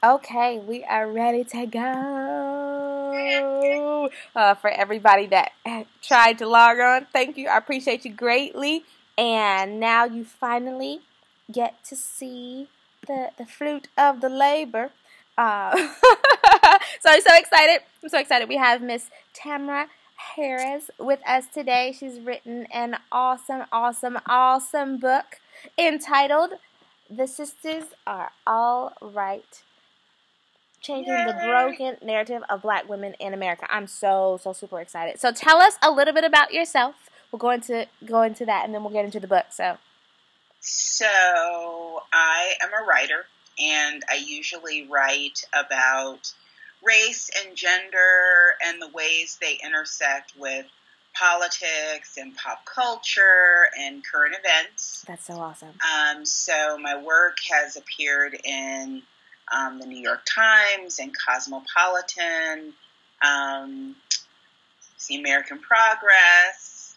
Okay, we are ready to go. For everybody that tried to log on, thank you. I appreciate you greatly. And now you finally get to see the fruit of the labor. Uh, so I'm so excited. I'm so excited. We have Miss Tamara Harris with us today. She's written an awesome, awesome, awesome book entitled "The Sisters Are All Right." Changing the broken narrative of black women in America. I'm so super excited. So tell us a little bit about yourself. We'll go into that, and then we'll get into the book. So I am a writer, and I usually write about race and gender and the ways they intersect with politics and pop culture and current events. That's so awesome. So my work has appeared in the New York Times and Cosmopolitan, the American Progress,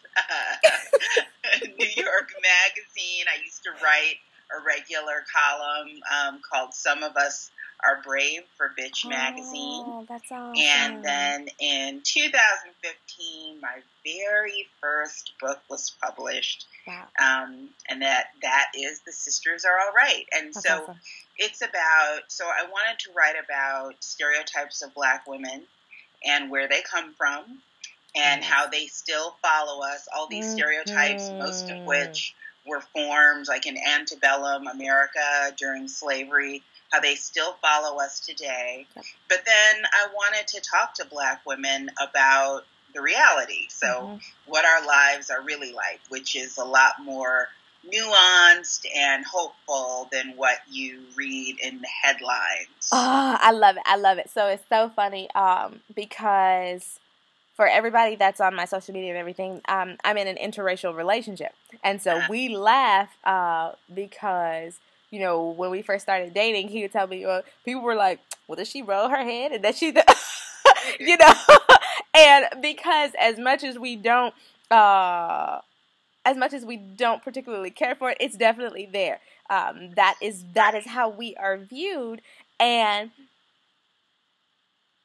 New York Magazine. I used to write a regular column called Some of Us Are Brave for Bitch Magazine. Oh, that's awesome. And then in 2015, my very first book was published. Wow. And that is The Sisters Are All Right. And that's so awesome. it's about, so I wanted to write about stereotypes of black women and where they come from and how they still follow us. All these stereotypes, most of which were formed like in antebellum America during slavery, how they still follow us today. Yep. But then I wanted to talk to black women about the reality. So what our lives are really like, which is a lot more nuanced and hopeful than what you read in the headlines. Oh, I love it. I love it. So it's so funny because for everybody that's on my social media and everything, I'm in an interracial relationship. And so we laugh because, you know, when we first started dating, he would tell me, people were like, well, does she roll her head? And that she, you know, and because as much as we don't particularly care for it, it's definitely there. That is how we are viewed, and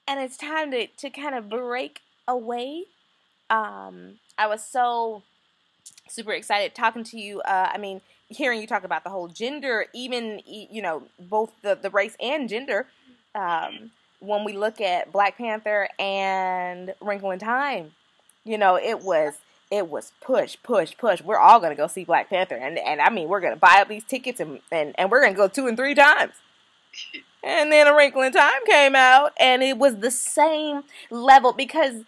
it's time to kind of break away. I was so super excited talking to you. Hearing you talk about the whole gender, even, you know, both the race and gender. When we look at Black Panther and Wrinkle in Time, you know, it was push. We're all going to go see Black Panther. And I mean, we're going to buy up these tickets and we're going to go 2 and 3 times. And then A Wrinkle in Time came out, and it was the same level because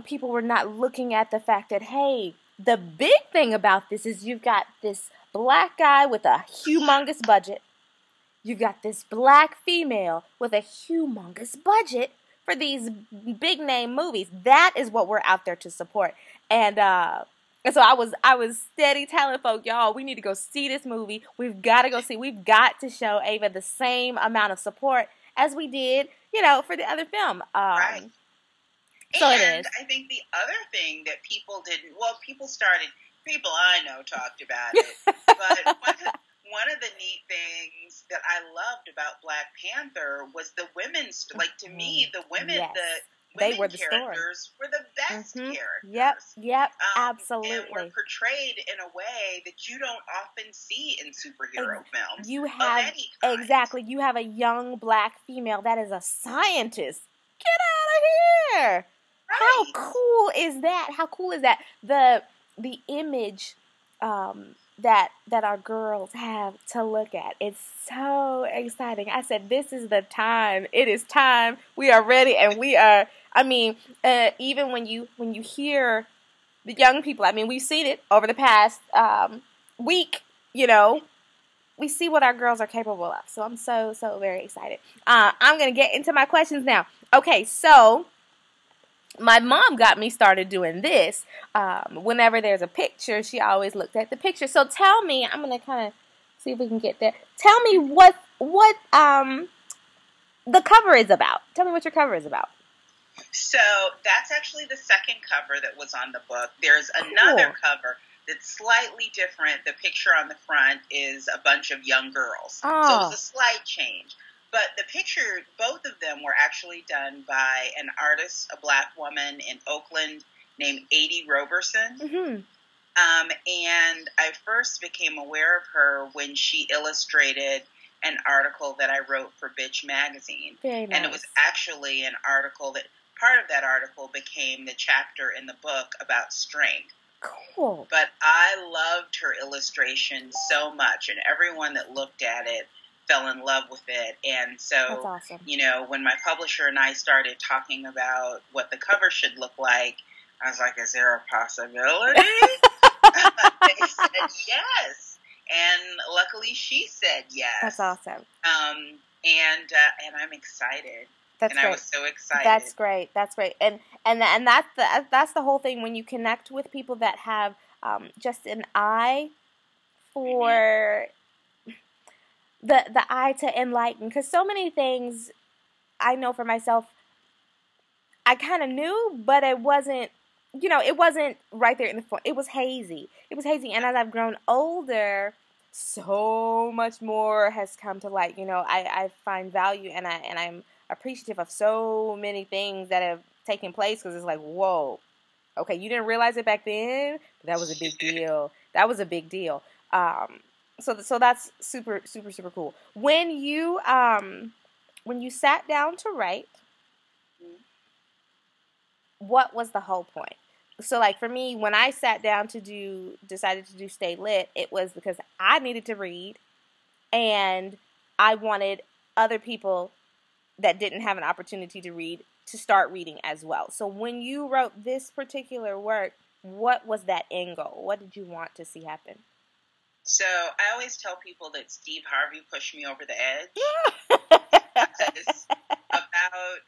people were not looking at the fact that, hey, the big thing about this is you've got this black guy with a humongous budget. You've got this black female with a humongous budget for these big name movies. That is what we're out there to support. And so I was steady telling folk, y'all, we need to go see this movie. We've got to go see. We've got to show Ava the same amount of support as we did, you know, for the other film. Right. So and it is. I think the other thing that people I know talked about it, but one of the neat things that I loved about Black Panther was the women's, like, to me, the women, yes. Women they were the characters were the best characters. Yep, absolutely. And were portrayed in a way that you don't often see in superhero films. You have, of any kind. Exactly, you have a young black female that is a scientist. Get out of here! Right. How cool is that? How cool is that? The image that our girls have to look at. It's so exciting. I said, this is the time. It is time. We are ready, and we are. I mean, even when you hear the young people, I mean, we've seen it over the past week. You know, we see what our girls are capable of. So I'm so very excited. I'm gonna get into my questions now. Okay, so my mom got me started doing this. Whenever there's a picture, she always looked at the picture. So tell me, I'm gonna kind of see if we can get there. Tell me what the cover is about. Tell me what your cover is about. So that's actually the second cover that was on the book. There's another cover that's slightly different. The picture on the front is a bunch of young girls. Oh. So it's a slight change. But the picture, both of them were actually done by an artist, a black woman in Oakland named Adie Roberson. Mm-hmm. And I first became aware of her when she illustrated an article that I wrote for Bitch Magazine. Very nice. And it was actually an article that, part of that article became the chapter in the book about strength. Cool. But I loved her illustration so much, and everyone that looked at it fell in love with it. And so, that's awesome. you know, when my publisher and I started talking about what the cover should look like, I was like, is there a possibility? They said yes. And luckily she said yes. That's awesome. And I'm excited. That's and great. I was so excited. That's great. That's great. And that's the whole thing, when you connect with people that have just an eye for the eye to enlighten. Because so many things I know for myself, I kind of knew, but it wasn't, you know, it wasn't right there in the front. It was hazy. It was hazy. And as I've grown older, so much more has come to light. You know, I find value, and I'm appreciative of so many things that have taken place, because it's like, whoa, okay, you didn't realize it back then, but that was a big deal. That was a big deal. So that's super, super, super cool. When you sat down to write, what was the whole point? So, like, for me, when I sat down decided to do Stay Lit, it was because I needed to read, and I wanted other people that didn't have an opportunity to read to start reading as well. So when you wrote this particular work, what was that end goal? What did you want to see happen? So I always tell people that Steve Harvey pushed me over the edge. Because about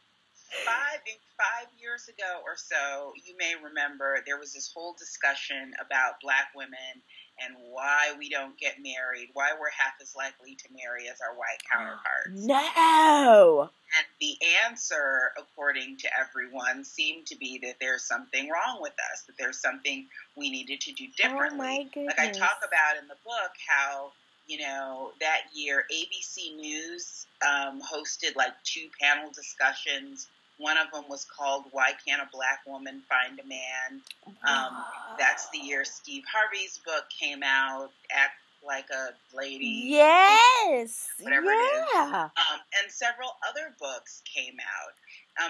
five years ago or so, you may remember, there was this whole discussion about black women and why we don't get married, why we're half as likely to marry as our white counterparts. No! And the answer, according to everyone, seemed to be that there's something wrong with us, that there's something we needed to do differently. Oh my goodness. Like I talk about in the book how, you know, that year ABC News hosted like 2 panel discussions. One of them was called "Why Can't a Black Woman Find a Man?" That's the year Steve Harvey's book came out, Act Like a Lady. Yes! Whatever yeah. it is. And several other books came out.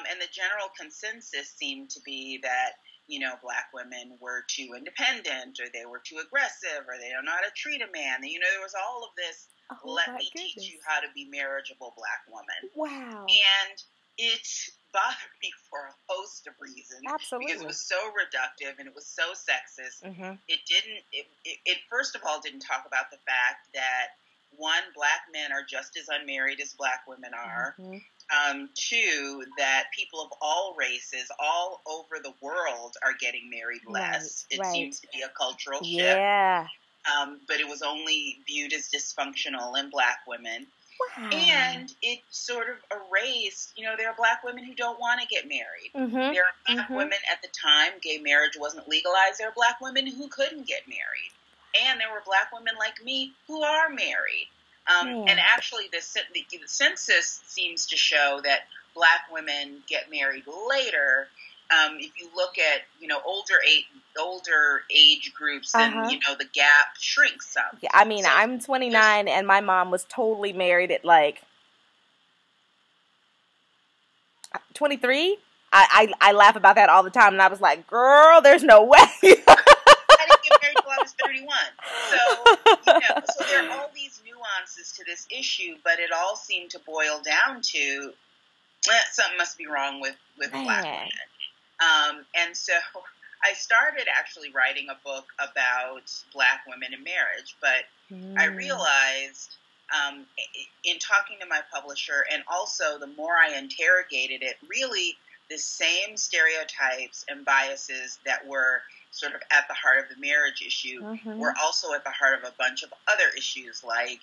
And the general consensus seemed to be that, you know, black women were too independent, or they were too aggressive, or they don't know how to treat a man. You know, there was all of this, let me teach you how to be marriageable black woman. Wow. And it bothered me for a host of reasons. Absolutely. Because it was so reductive and it was so sexist. Mm-hmm. It first of all didn't talk about the fact that, one, black men are just as unmarried as black women are. Mm-hmm. 2, that people of all races all over the world are getting married less. It seems to be a cultural shift. Yeah. But it was only viewed as dysfunctional in black women. Wow. And it sort of erased, you know, there are black women who don't want to get married. Mm-hmm. There are black women at the time, gay marriage wasn't legalized. There are black women who couldn't get married. And there were black women like me who are married. And actually, the census seems to show that black women get married later. If you look at, you know, older age groups, then, you know, the gap shrinks some. Yeah, I mean, so, I'm 29, and my mom was totally married at, like, 23. I laugh about that all the time, and I was like, girl, there's no way. I didn't get married until I was 31. So, you know, so there are all these nuances to this issue, but it all seemed to boil down to, something must be wrong with black women. And so I started actually writing a book about black women in marriage, but I realized in talking to my publisher, and also the more I interrogated it, really the same stereotypes and biases that were sort of at the heart of the marriage issue were also at the heart of a bunch of other issues, like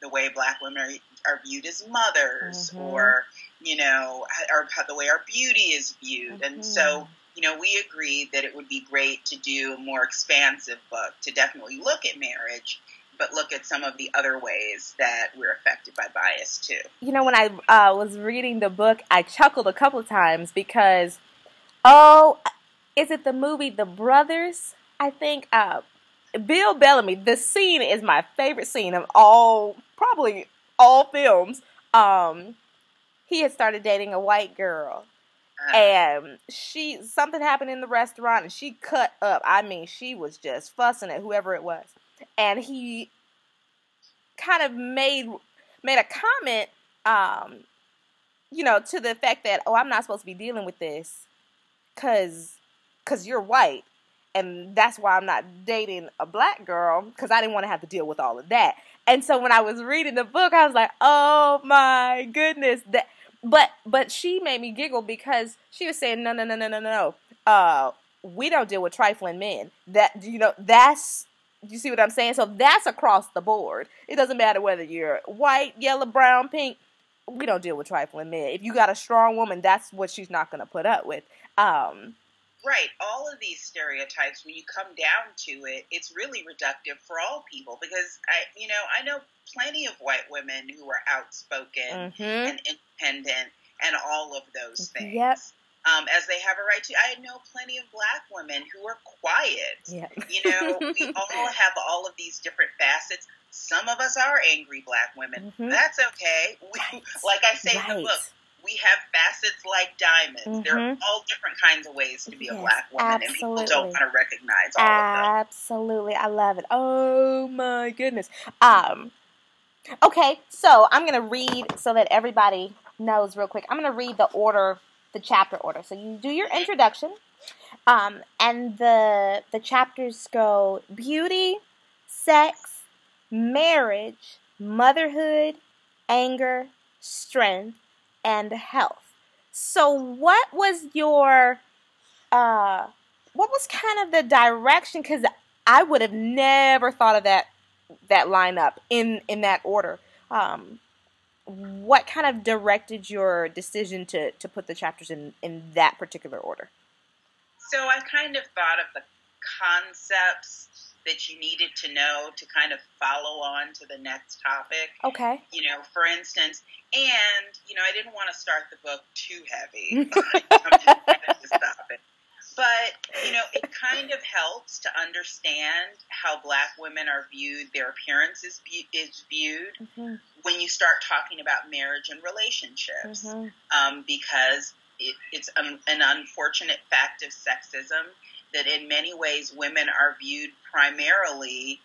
the way black women are viewed as mothers, or, you know, or the way our beauty is viewed. And so, you know, we agreed that it would be great to do a more expansive book to definitely look at marriage, but look at some of the other ways that we're affected by bias too. You know, when I was reading the book, I chuckled a couple of times because, is it the movie The Brothers? I think Bill Bellamy. The scene is my favorite scene of probably all films. He had started dating a white girl. And something happened in the restaurant and she cut up. I mean, she was just fussing at whoever it was. And he kind of made a comment, to the effect that, I'm not supposed to be dealing with this because you're white. And that's why I'm not dating a black girl, because I didn't want to have to deal with all of that. And so when I was reading the book, I was like, oh my goodness, But she made me giggle because she was saying, no. We don't deal with trifling men. You see what I'm saying? So that's across the board. It doesn't matter whether you're white, yellow, brown, pink. We don't deal with trifling men. If you got a strong woman, that's what she's not going to put up with. Right. All of these stereotypes, when you come down to it, it's really reductive for all people, because I know plenty of white women who are outspoken and independent and all of those things. Yep. As they have a right to. I know plenty of black women who are quiet. Yep. We all have all of these different facets. Some of us are angry black women. That's okay. Like I say in the book, we have facets like diamonds. There are all different kinds of ways to be a black woman, and people don't want to recognize all of them. Absolutely. I love it. Oh, my goodness. Okay, so I'm going to read so that everybody knows real quick. I'm going to read the chapter order. So you do your introduction, and the chapters go beauty, sex, marriage, motherhood, anger, strength, and health. So what was kind of the direction? Because I would have never thought of that lineup in that order. What kind of directed your decision to put the chapters in that particular order? So I kind of thought of the concepts that you needed to know to kind of follow on to the next topic. Okay. For instance, and, I didn't want to start the book too heavy. I'm just going to stop it. But, it kind of helps to understand how black women are viewed, their appearance is viewed when you start talking about marriage and relationships. Because it's an unfortunate fact of sexism that in many ways women are viewed primarily,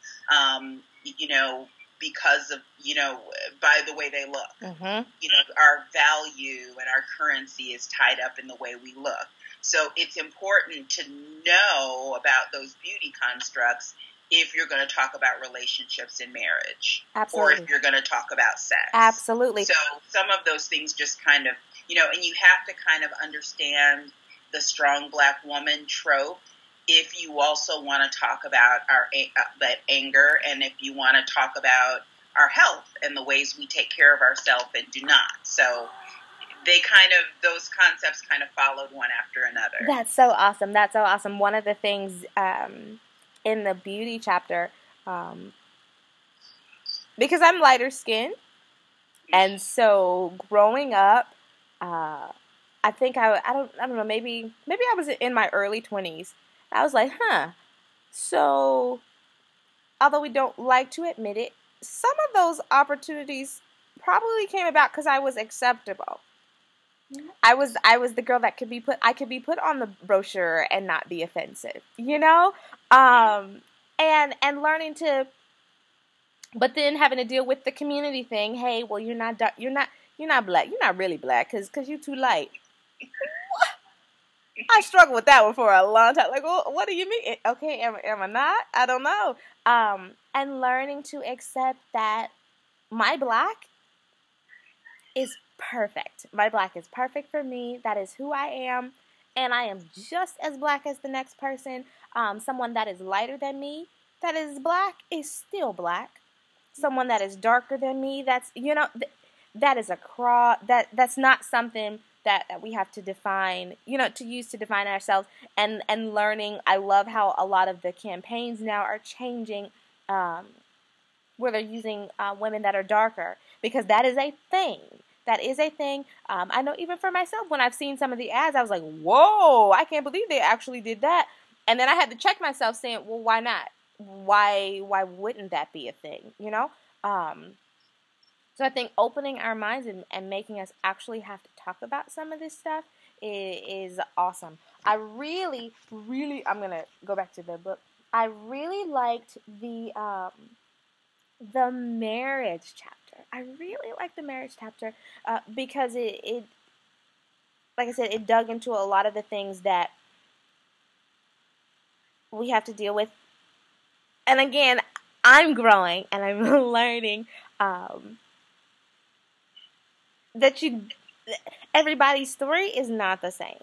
because of, by the way they look. Our value and our currency is tied up in the way we look. So it's important to know about those beauty constructs if you're going to talk about relationships in marriage. Absolutely. Or if you're going to talk about sex. Absolutely. So some of those things just kind of, and you have to kind of understand the strong black woman trope if you also want to talk about that anger, and if you want to talk about our health and the ways we take care of ourselves and do not. So those concepts kind of followed one after another. That's so awesome. That's so awesome. One of the things in the beauty chapter, because I'm lighter skinned, and so growing up, I think I don't know, maybe I was in my early 20s. I was like, so although we don't like to admit it, some of those opportunities probably came about because I was acceptable. I was the girl that could be put on the brochure and not be offensive, and learning to, but then having to deal with the community thing. Hey, well, you're not black. You're not really black because you're too light. I struggled with that one for a long time. Like, well, what do you mean? Okay, am I not? I don't know. And learning to accept that my black is perfect. My black is perfect for me. That is who I am. And I am just as black as the next person. Someone that is lighter than me, that is black, is still black. Someone that is darker than me, that's, that is that's not something that we have to define, to use to define ourselves. And learning, I love how a lot of the campaigns now are changing where they're using women that are darker, because that is a thing. That is a thing. I know even for myself, when I've seen some of the ads, I was like, whoa, I can't believe they actually did that. And then I had to check myself saying, well, why not? Why wouldn't that be a thing, you know? So I think opening our minds and making us actually have to talk about some of this stuff is awesome. I really, really, I'm going to go back to the book. I really liked the marriage chapter. I really liked the marriage chapter because it, like I said, it dug into a lot of the things that we have to deal with. And again, I'm growing and I'm learning that everybody's story is not the same.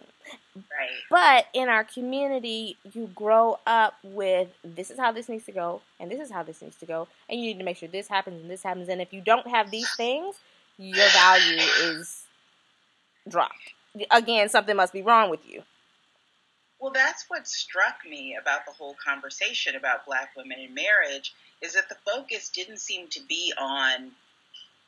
Right. But in our community, you grow up with, this is how this needs to go, and this is how this needs to go, and you need to make sure this happens and this happens. And if you don't have these things, your value is dropped. Again, something must be wrong with you. Well, that's what struck me about the whole conversation about Black women in marriage, is that the focus didn't seem to be on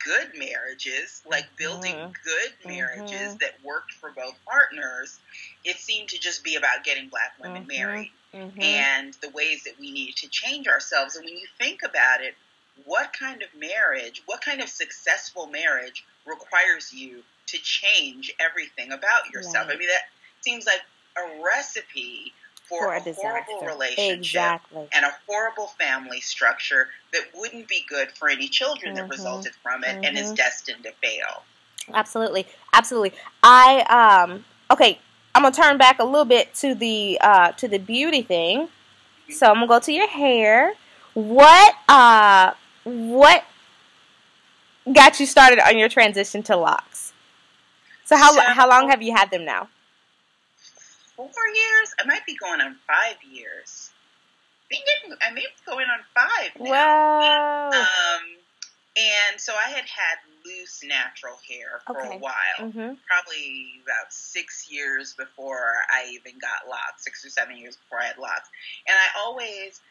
good marriages, like building good marriages that worked for both partners. It seemed to just be about getting Black women married and the ways that we need to change ourselves. And when you think about it, what kind of marriage, what kind of successful marriage requires you to change everything about yourself? Right. I mean, that seems like a recipe for a horrible relationship and a horrible family structure that wouldn't be good for any children that resulted from it and is destined to fail. Absolutely. Absolutely. Okay, I'm going to turn back a little bit to the beauty thing. So I'm going to go to your hair. What got you started on your transition to locks? So how long have you had them now? 4 years? I might be going on 5 years. I may be going on 5 now. Wow. And so I had loose natural hair for a while. Probably about 6 years before I even got locks, 6 or 7 years before I had locks. And I'd always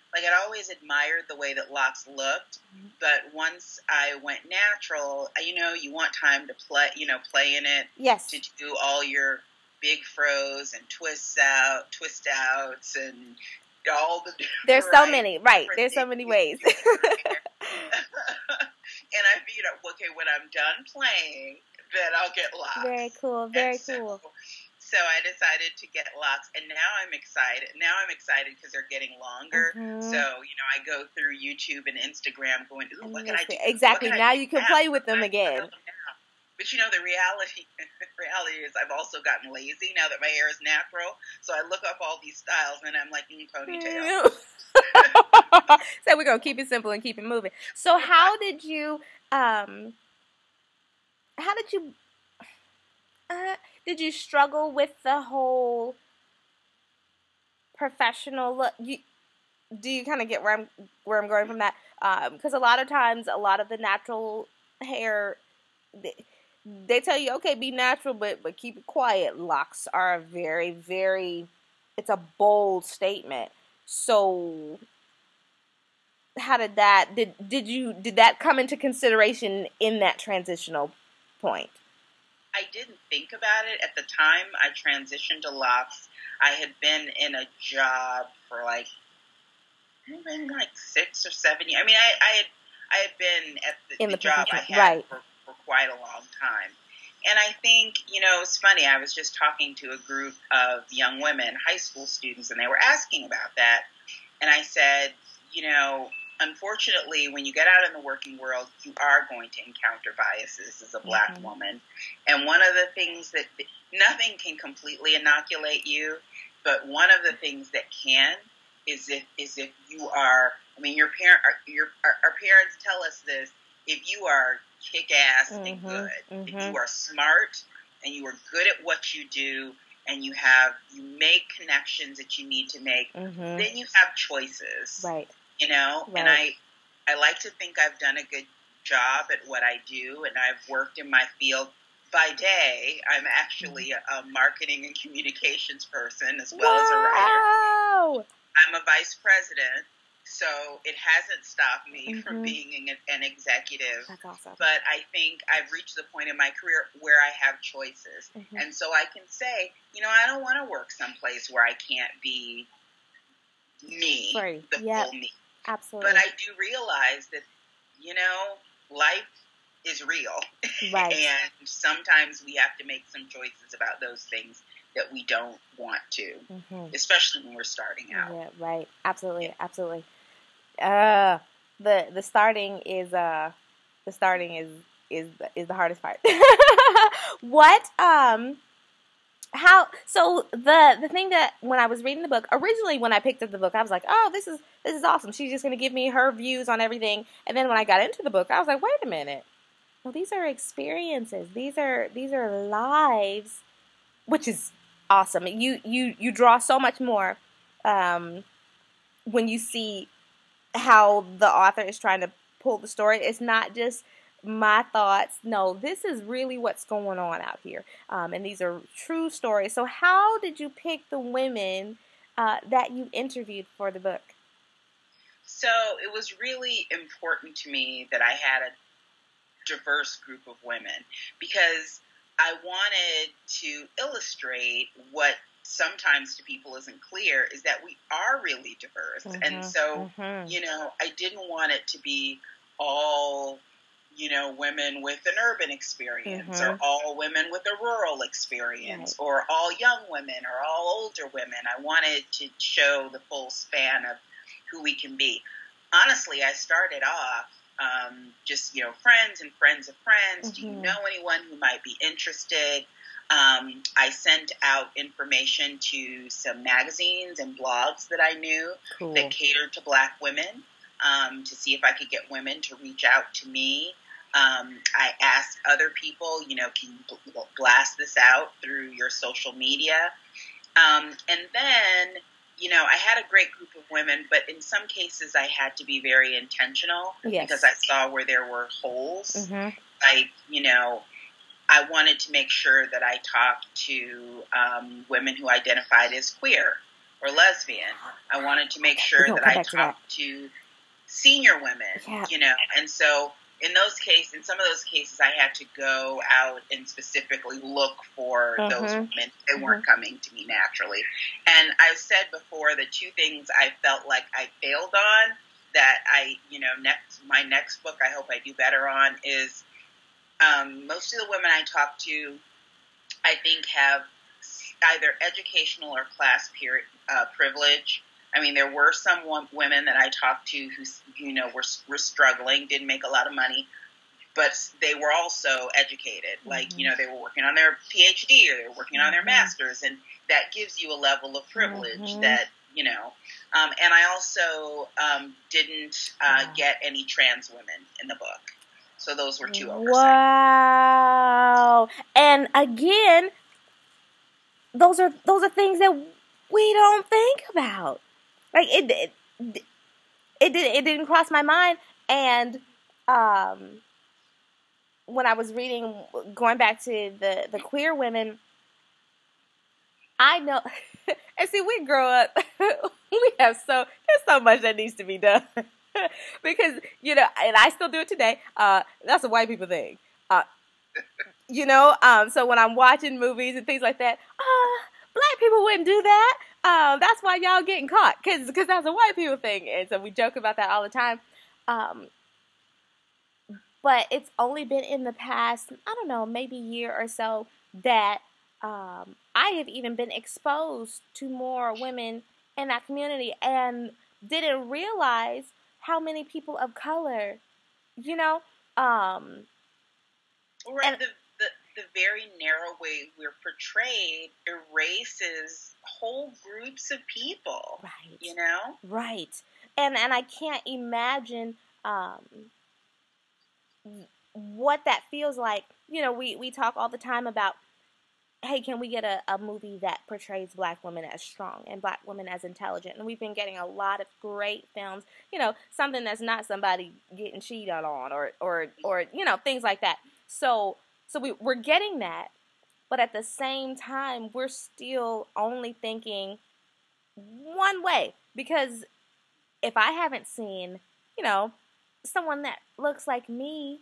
admired the way that locks looked. But once I went natural, you want time to play in it. Yes. To do all your big froze and twist outs and all the there's so many, right? There's so many ways. And I figured out, okay, when I'm done playing, then I'll get locks. Very cool, very cool. So I decided to get locks, and now I'm excited. Because they're getting longer. So, I go through YouTube and Instagram going, ooh, what can I do? Exactly. Now you can play with them again. But the reality is I've also gotten lazy now that my hair is natural. So I look up all these styles and I'm like, ponytail. So we're going to keep it simple and keep it moving. So how did you struggle with the whole professional look? Do you kind of get where I'm going from that? Because a lot of times, a lot of the natural hair, they tell you, okay, be natural, but keep it quiet. Locks are a very, very, it's a bold statement. So how did that, did that come into consideration in that transitional point? I didn't think about it at the time I transitioned to locks. I had been in a job for like 6 or 7 years. I mean, I had been at the job I had for quite a long time. And I think, it's funny, I was just talking to a group of young women, high school students, and they were asking about that. And I said, unfortunately, when you get out in the working world, you are going to encounter biases as a Black woman. And one of the things that, nothing can completely inoculate you, but one of the things that can is if you are, our parents tell us this, if you are kick-ass and good, if you are smart and you are good at what you do and you make connections that you need to make, then you have choices. Right. And I like to think I've done a good job at what I do, and I've worked in my field. By day, I'm actually a marketing and communications person as well as a writer. I'm a vice president, So it hasn't stopped me from being an executive. That's awesome. But I think I've reached the point in my career where I have choices. And so I can say, I don't want to work someplace where I can't be me, the full me. Absolutely. But I do realize that, life is real. Right. And sometimes we have to make some choices about those things that we don't want to, especially when we're starting out. Yeah, right. Absolutely. Absolutely. The starting is the hardest part. What how so the thing that when I was reading the book, originally when I picked up the book, I was like, oh, this is awesome. She's just gonna give me her views on everything. And then when I got into the book, I was like, wait a minute. Well, these are experiences. These are lives, which is awesome. You draw so much more when you see how the author is trying to pull the story. It's not just my thoughts. No, this is really what's going on out here. And these are true stories. So how did you pick the women that you interviewed for the book? So it was really important to me that I had a diverse group of women because I wanted to illustrate what sometimes to people isn't clear is that we are really diverse. And so, I didn't want it to be all, women with an urban experience or all women with a rural experience or all young women or all older women. I wanted to show the full span of who we can be. Honestly, I started off just, friends and friends of friends. Do you know anyone who might be interested? I sent out information to some magazines and blogs that I knew that catered to Black women to see if I could get women to reach out to me. I asked other people, can you blast this out through your social media? And then, I had a great group of women, but in some cases I had to be very intentional because I saw where there were holes. Like, I wanted to make sure that I talked to women who identified as queer or lesbian. I wanted to make sure that I talked to senior women, and so in some of those cases, I had to go out and specifically look for those women. They weren't coming to me naturally. And I've said before, the two things I felt like I failed on that my next book I hope I do better on is most of the women I talk to, I think, have either educational or class privilege. I mean, there were some women that I talked to who, were struggling, didn't make a lot of money, but they were also educated. Like, they were working on their PhD or they were working on their master's, and that gives you a level of privilege that, and I also didn't get any trans women in the book. So those were two oversights. Wow. And again, those are things that we don't think about. Like it didn't cross my mind. And when I was reading, going back to the queer women, I know. And see, we grow up. There's so much that needs to be done. Because, and I still do it today. That's a white people thing. So when I'm watching movies and things like that, Black people wouldn't do that. That's why y'all getting caught. Because that's a white people thing. And so we joke about that all the time. But it's only been in the past, I don't know, maybe year or so that I have even been exposed to more women in that community and didn't realize how many people of color, right, and the very narrow way we're portrayed erases whole groups of people, right? Right, and I can't imagine what that feels like. We talk all the time about, hey, can we get a movie that portrays Black women as strong and Black women as intelligent? And we've been getting a lot of great films, something that's not somebody getting cheated on or things like that. So we're getting that, but at the same time, we're still only thinking one way because if I haven't seen, you know, someone that looks like me,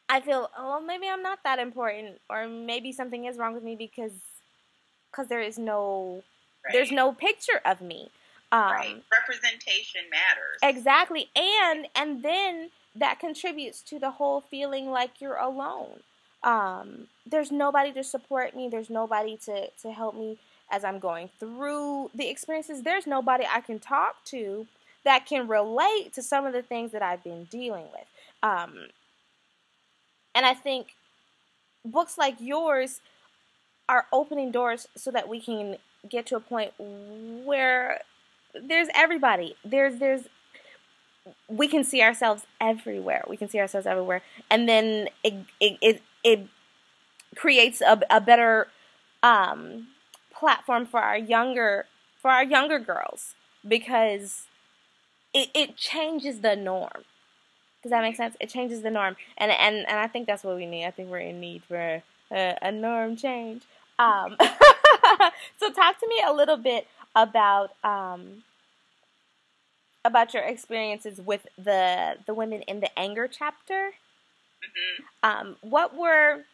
I feel, oh, maybe I'm not that important, or maybe something is wrong with me because there's Right. no picture of me. Right. Representation matters. Exactly. And then that contributes to the whole feeling like you're alone. There's nobody to support me. There's nobody to help me as I'm going through the experiences. There's nobody I can talk to that can relate to some of the things that I've been dealing with. And I think books like yours are opening doors so that we can get to a point where there's everybody. We can see ourselves everywhere. And then it creates a better platform for our younger girls, because it changes the norm. Does that make sense? It changes the norm, and I think that's what we need. I think we're in need for a norm change. So talk to me a little bit about your experiences with the women in the anger chapter. What were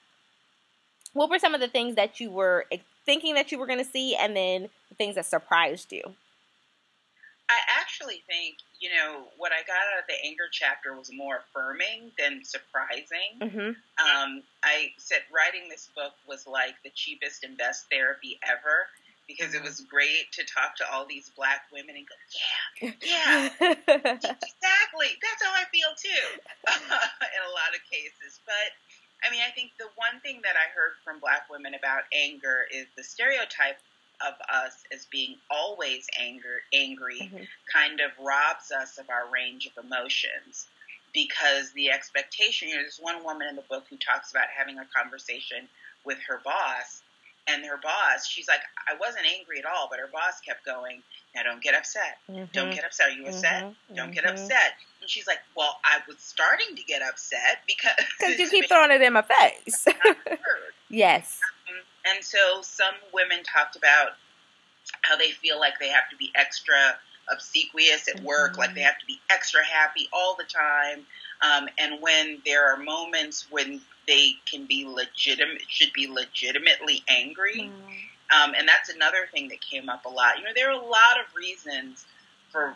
some of the things that you were thinking that you were going to see, and then the things that surprised you? I actually think, what I got out of the anger chapter was more affirming than surprising. I said writing this book was like the cheapest and best therapy ever, because it was great to talk to all these Black women and go, yeah, exactly. That's how I feel too, in a lot of cases. But I think the one thing that I heard from Black women about anger is the stereotype of us as being always angry kind of robs us of our range of emotions, because the expectation, there's one woman in the book who talks about having a conversation with her boss, and her boss, she's like, I wasn't angry at all, but her boss kept going, now don't get upset. Don't get upset. Are you upset? Don't get upset. And she's like, well, I was starting to get upset because you keep throwing it in my face. Yes. And so some women talked about how they feel like they have to be extra obsequious at work, like they have to be extra happy all the time. And when there are moments when they should be legitimately angry. And that's another thing that came up a lot. There are a lot of reasons for,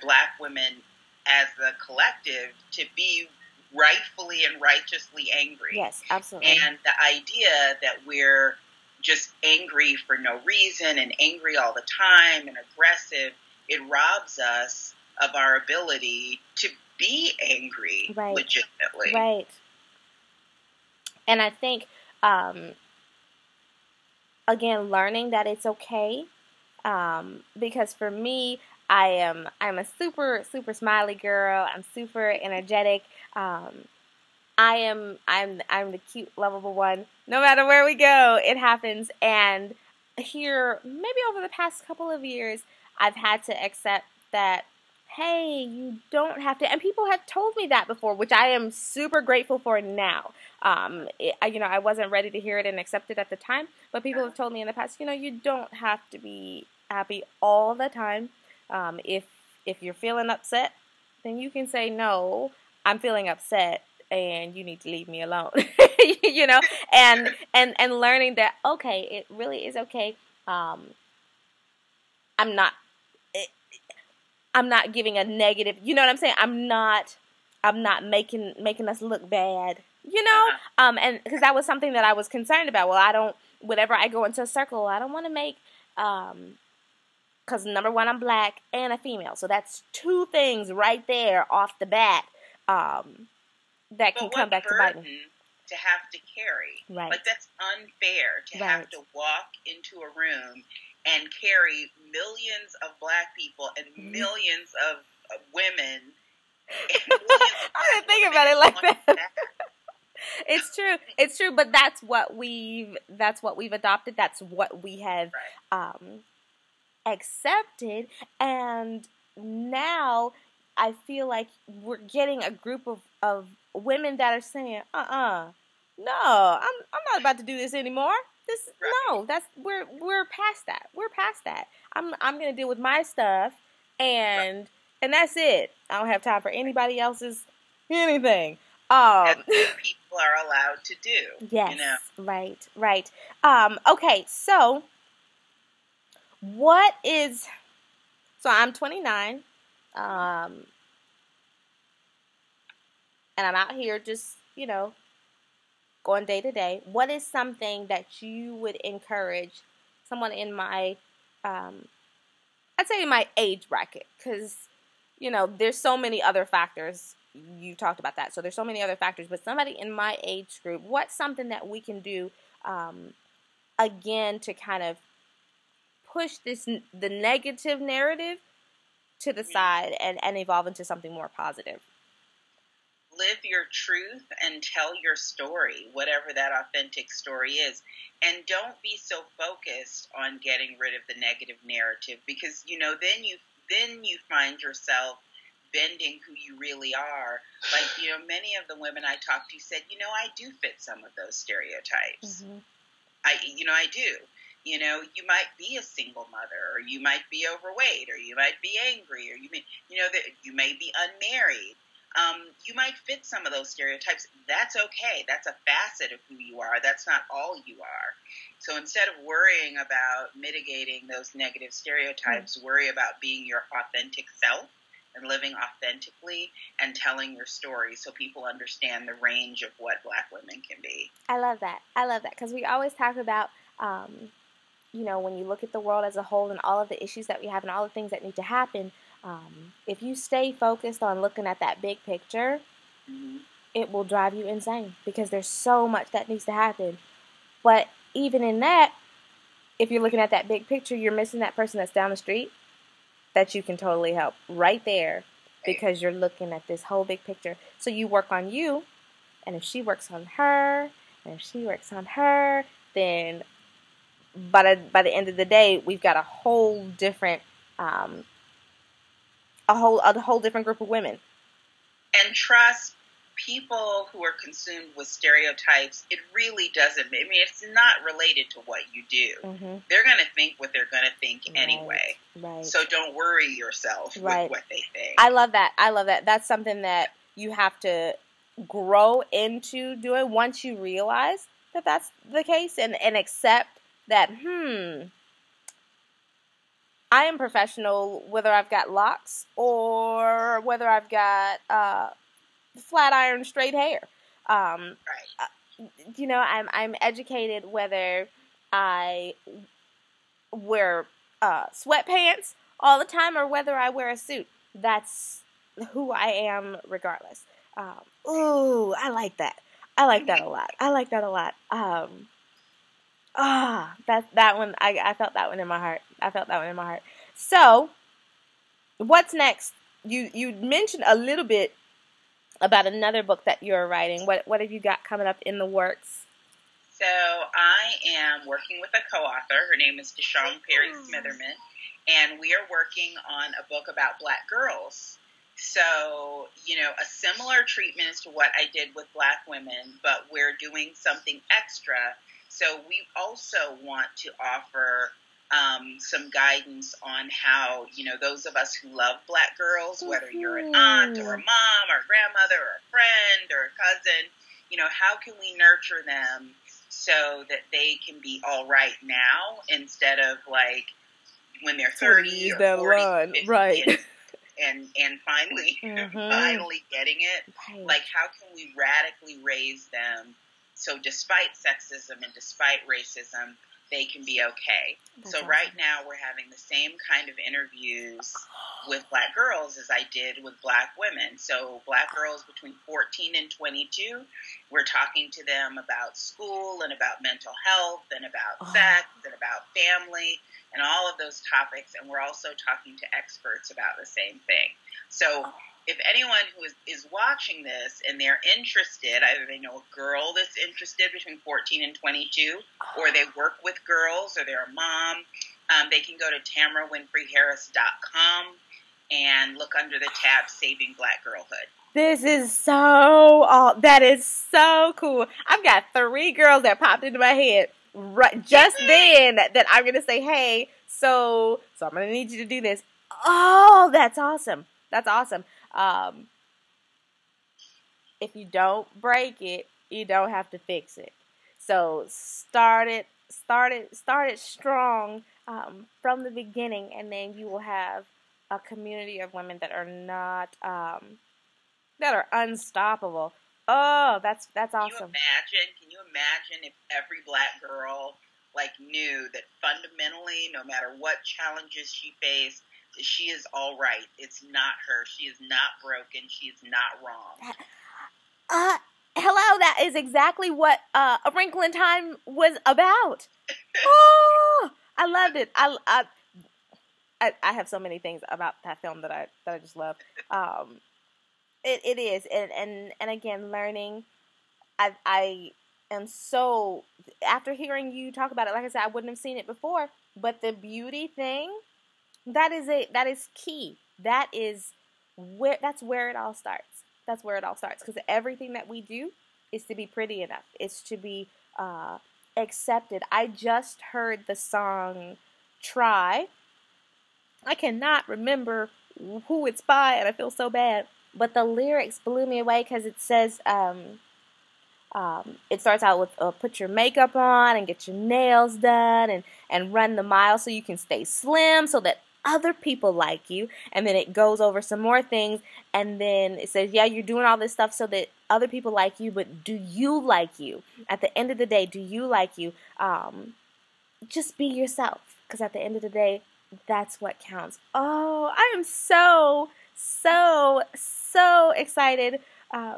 Black women as a collective to be rightfully and righteously angry. Yes, absolutely. And the idea that we're just angry for no reason and angry all the time and aggressive, it robs us of our ability to be angry legitimately. Right. And I think, again, learning that it's okay, because for me, I'm a super, super smiley girl. I'm super energetic. I'm the cute, lovable one. No matter where we go, it happens. And here, maybe over the past couple of years, I've had to accept that, hey, you don't have to. And people have told me that before, which I am super grateful for now. I wasn't ready to hear it and accept it at the time, but people have told me in the past, you don't have to be happy all the time. If you're feeling upset, then you can say, no, I'm feeling upset, and you need to leave me alone. and learning that, okay, it really is okay. I'm not giving a negative, you know what I'm saying? I'm not making us look bad, and because that was something that I was concerned about. Well, whenever I go into a circle, I don't want to make, because number one, I'm Black and a female. So that's two things right there off the bat, that can come back to bite me. To have to carry. Right. Like, that's unfair to have to walk into a room and carry millions of Black people and millions of women. And I didn't think about it like that. It's true, but that's what we've adopted. That's what we have accepted, and now I feel like we're getting a group of women that are saying, no, I'm not about to do this anymore. This Right. no, that's we're past that. We're past that. I'm gonna deal with my stuff, and that's it. I don't have time for anybody else's anything. That's what people are allowed to do. Yes. You know? Right. Okay. So, what is? So I'm 29. And I'm out here just, going day to day. What is something that you would encourage someone in my, I'd say my age bracket? Because, there's so many other factors. You talked about that. So there's so many other factors. But somebody in my age group, what's something that we can do, again, to kind of push the negative narrative to the side and evolve into something more positive? Live your truth and tell your story, whatever that authentic story is. And don't be so focused on getting rid of the negative narrative, because, then you find yourself bending who you really are. Like, many of the women I talked to said, I do fit some of those stereotypes. Mm-hmm. I do. You might be a single mother, or you might be overweight, or you might be angry, or you may be unmarried. You might fit some of those stereotypes. That's okay. That's a facet of who you are. That's not all you are. So instead of worrying about mitigating those negative stereotypes, worry about being your authentic self and living authentically and telling your story so people understand the range of what Black women can be. I love that. Because we always talk about, when you look at the world as a whole and all of the issues that we have and all the things that need to happen, if you stay focused on looking at that big picture, it will drive you insane, because there's so much that needs to happen. But even in that, if you're looking at that big picture, you're missing that person that's down the street that you can totally help right there, because you're looking at this whole big picture. So you work on you, and if she works on her, and if she works on her, then by the end of the day, we've got a whole different a whole different group of women. And trust people who are consumed with stereotypes. It really doesn't. It's not related to what you do. Mm-hmm. They're going to think what they're going to think anyway. Right. So don't worry yourself with what they think. I love that. That's something that you have to grow into doing once you realize that that's the case, and accept that, I am professional whether I've got locks or whether I've got flat iron straight hair. Right. I'm educated whether I wear sweatpants all the time or whether I wear a suit. That's who I am regardless. Ooh, I like that. I like that a lot. That one, I felt that one in my heart. So, what's next? You mentioned a little bit about another book that you're writing. What have you got coming up in the works? So, I am working with a co-author. Her name is Deshawn Perry Smitherman, and we are working on a book about Black girls. So, a similar treatment as to what I did with Black women, but we're doing something extra. So we also want to offer some guidance on how, those of us who love Black girls, whether you're an aunt or a mom or a grandmother or a friend or a cousin, how can we nurture them so that they can be all right now instead of like when they're 30 or 40, 50, right? And finally getting it. Right. Like, how can we radically raise them so despite sexism and despite racism, they can be okay? That's awesome. Right now we're having the same kind of interviews with Black girls as I did with Black women. So Black girls between 14 and 22, we're talking to them about school and about mental health and about sex and about family and all of those topics. And we're also talking to experts about the same thing. So if anyone who is watching this and they're interested, either they know a girl that's interested between 14 and 22, or they work with girls, or they're a mom, they can go to TamaraWinfreyHarris.com and look under the tab Saving Black Girlhood. That is so cool. I've got 3 girls that popped into my head right just then that I'm going to say, hey, so I'm going to need you to do this. Oh, that's awesome. That's awesome. If you don't break it, you don't have to fix it. So start it strong from the beginning, and then you will have a community of women that are not that are unstoppable. Oh, that's awesome. Can you imagine if every black girl like knew that fundamentally, no matter what challenges she faced, she is all right. It's not her. She is not broken. She is not wrong. Hello, that is exactly what A Wrinkle in Time was about. Oh, I loved it. I have so many things about that film that I just love. It is, and again, learning. I am so, after hearing you talk about it, like I said, I wouldn't have seen it before, but the beauty thing, that is key. That's where it all starts. That's where it all starts, because everything that we do is to be pretty enough. It's to be accepted. I just heard the song Try. I cannot remember who it's by, and I feel so bad. But the lyrics blew me away, because it says, it starts out with put your makeup on and get your nails done and run the mile so you can stay slim so that other people like you. And then it goes over some more things, and then it says, yeah, you're doing all this stuff so that other people like you, but do you like you? At the end of the day, do you like you? Just be yourself, because at the end of the day, that's what counts. Oh, I am so excited. I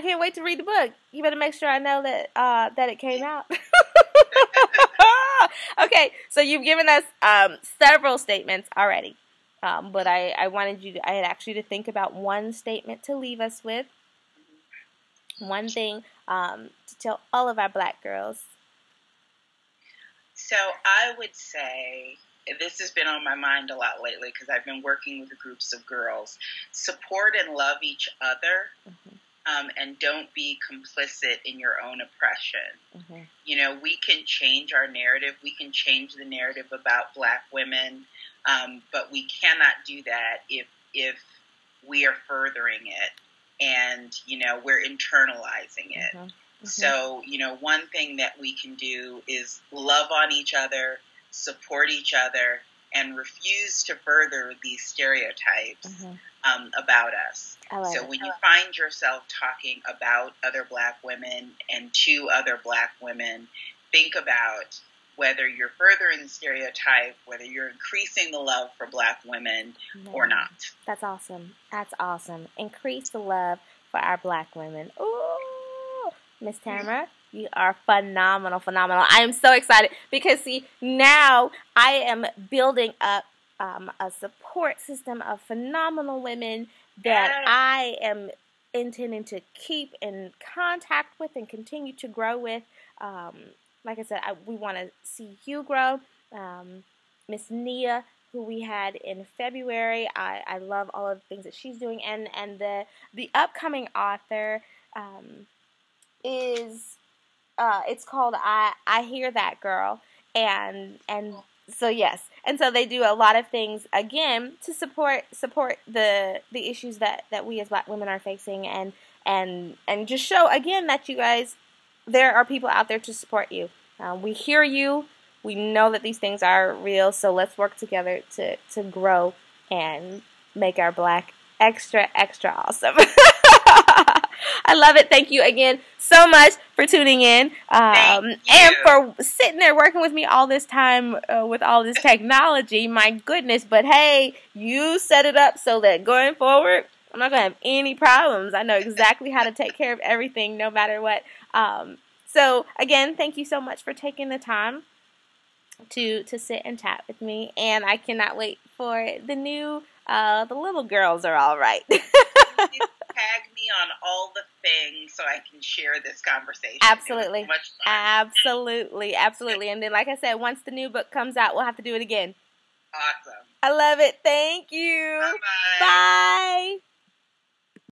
can't wait to read the book. You better make sure I know that it came out. Okay, so you've given us several statements already, but I had asked you to think about one statement to leave us with, one thing to tell all of our black girls. So I would say, this has been on my mind a lot lately because I've been working with groups of girls. Support and love each other. Mm-hmm. And don't be complicit in your own oppression. Mm-hmm. You know, we can change our narrative. We can change the narrative about black women, but we cannot do that if we are furthering it and, you know, we're internalizing it. Mm-hmm. Mm-hmm. So, you know, one thing that we can do is love on each other, support each other, and refuse to further these stereotypes about us. So when you find yourself talking about other black women and to other black women, think about whether you're furthering the stereotype, whether you're increasing the love for black women or not. That's awesome. That's awesome. Increase the love for our black women. Ooh, Miss Tamara, you are phenomenal. I am so excited because, see, now I am building up a support system of phenomenal women that I am intending to keep in contact with and continue to grow with. Like I said, we want to see you grow. Miss Nia, who we had in February, I love all of the things that she's doing. And the upcoming author is, it's called I Hear That Girl. And so yes, and so they do a lot of things again to support the issues that we as black women are facing, and just show again that you guys, there are people out there to support you. We hear you. We know that these things are real. So let's work together to grow and make our black extra awesome. I love it. Thank you again so much for tuning in and for sitting there working with me all this time with all this technology. My goodness. But hey, you set it up so that going forward, I'm not going to have any problems. I know exactly how to take care of everything no matter what. So again, thank you so much for taking the time to sit and chat with me. And I cannot wait for the new, the little girls are all right. Tag me on all the things so I can share this conversation. Absolutely. Absolutely. And then, like I said, once the new book comes out, we'll have to do it again. Awesome. I love it. Thank you. Bye-bye. Bye.